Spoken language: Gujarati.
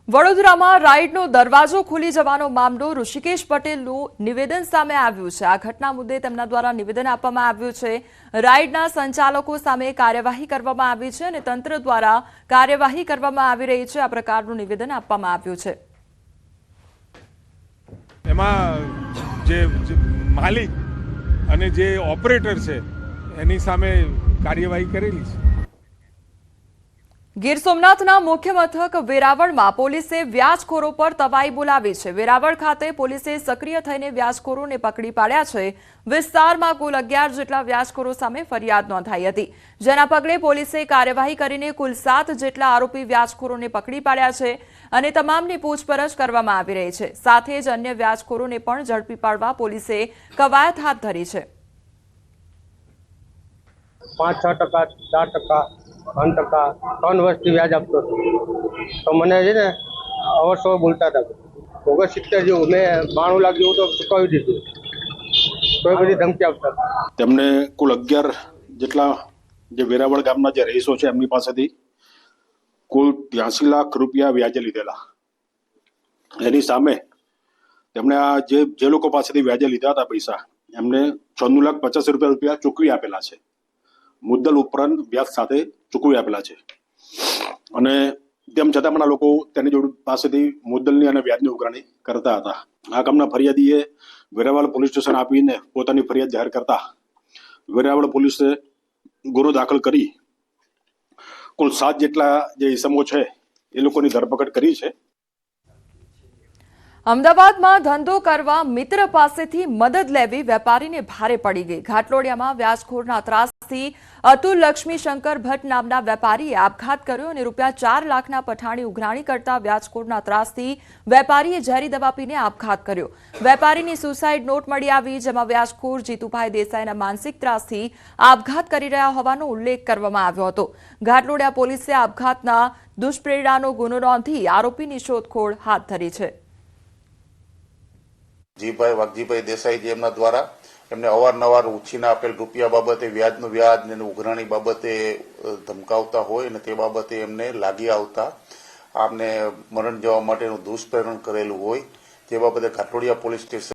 વડોદરામાં રાઇડનો દરવાજો ખુલી જવાનો મામલો ઋષિકેશ પટેલનું નિવેદન સામે આવ્યું છે। આ ઘટના મુદ્દે તેમના દ્વારા નિવેદન આપવામાં આવ્યું છે। રાઇડના સંચાલકો સામે કાર્યવાહી કરવામાં આવી છે અને તંત્ર દ્વારા કાર્યવાહી કરવામાં આવી રહી છે। આ પ્રકારનું નિવેદન આપવામાં આવ્યું છે। એમાં જે માલિક અને જે ઓપરેટર છે એની સામે કાર્યવાહી કરેલી છે। ગીર સોમનાથના મુખ્ય મથક વેરાવળમાં પોલીસે વ્યાજખોરો પર તવાઈ બોલાવી છે। વેરાવળ ખાતે પોલીસે સક્રિય થઈને વ્યાજખોરોને પકડી પાડ્યા છે। વિસ્તારમાં કુલ 11 જેટલા વ્યાજખોરો સામે ફરિયાદ નોંધાઈ હતી, જેના પગલે પોલીસે કાર્યવાહી કરીને કુલ 7 જેટલા આરોપી વ્યાજખોરોને પકડી પાડ્યા છે અને તમામની પૂછપરછ કરવામાં આવી રહી છે। સાથે જ અન્ય વ્યાજખોરોને પણ ઝડપી પાડવા પોલીસે કવાયત હાથ ધરી છે। 5-6%, 4%, 3%, 3 વર્ષથી વ્યાજ આપતો હતો તો મને છે ને અવસો બોલતા હતા 69 જેવું મેં 92 લાખ જેવું તો ચૂકવી દીધું, કોઈ બધી ધમકી આપતા હતા। તેમને કુલ 11 જેટલા જે વેરાવળ ગામના જે રહીશો છે એમની પાસેથી કુલ 83 લાખ રૂપિયા વ્યાજે લીધેલા। એની સામે તેમણે આ જે લોકો પાસેથી વ્યાજે લીધા હતા પૈસા એમને 96,50,000 રૂપિયા ચૂકવી આપેલા છે। મુદ્દલ ઉપરાંત વ્યાજ સાથે ચૂકવી આપેલા છે અને તેમ છતાં પણ આ લોકો તેની જોડે પાસેથી મુદ્દલની અને વ્યાજની ઉઘરાણી કરતા હતા। આ કામના ફરિયાદીએ વેરાવળ પોલીસ સ્ટેશન આપીને પોતાની ફરિયાદ જાહેર કરતા વેરાવળ પોલીસે ગુનો દાખલ કરી કુલ 7 જેટલા જે ઇસમો છે એ લોકોની ધરપકડ કરી છે। અમદાવાદમાં ધંધો કરવા મિત્ર પાસેથી મદદ લેવી વેપારીને ભારે પડી ગઈ। ઘાટલોડિયામાં વ્યાજખોરના ત્રાસથી અતુલ લક્ષ્મીશંકર ભટ્ટ નામના વેપારીએ આપઘાત કર્યો અને ₹4 લાખના પઠાણી ઉઘરાણી કરતા વ્યાજખોરના ત્રાસથી વેપારીએ ઝેરી દવા પીને આપઘાત કર્યો। વેપારીની સુસાઇડ નોટ મળી આવી, જેમાં વ્યાજખોર જીતુભાઈ દેસાઈના માનસિક ત્રાસથી આપઘાત કરી રહ્યા હોવાનો ઉલ્લેખ કરવામાં આવ્યો હતો। ઘાટલોડિયા પોલીસે આપઘાતના દુષ્પ્રેરણાનો ગુનો નોંધી આરોપીની શોધખોળ હાથ ધરી છે। જીભાઈ વાઘજીભાઈ દેસાઈ જે એમના દ્વારા એમને અવારનવાર ઉછીના આપેલ રૂપિયા બાબતે વ્યાજનું વ્યાજ અને ઉઘરાણી બાબતે ધમકાવતા હોય અને તે બાબતે એમને લાગી આવતા આપને મરણ જવા માટેનું દુષ્પ્રેરણ કરેલું હોય તે બાબતે ઘાટલોડિયા પોલીસ સ્ટેશન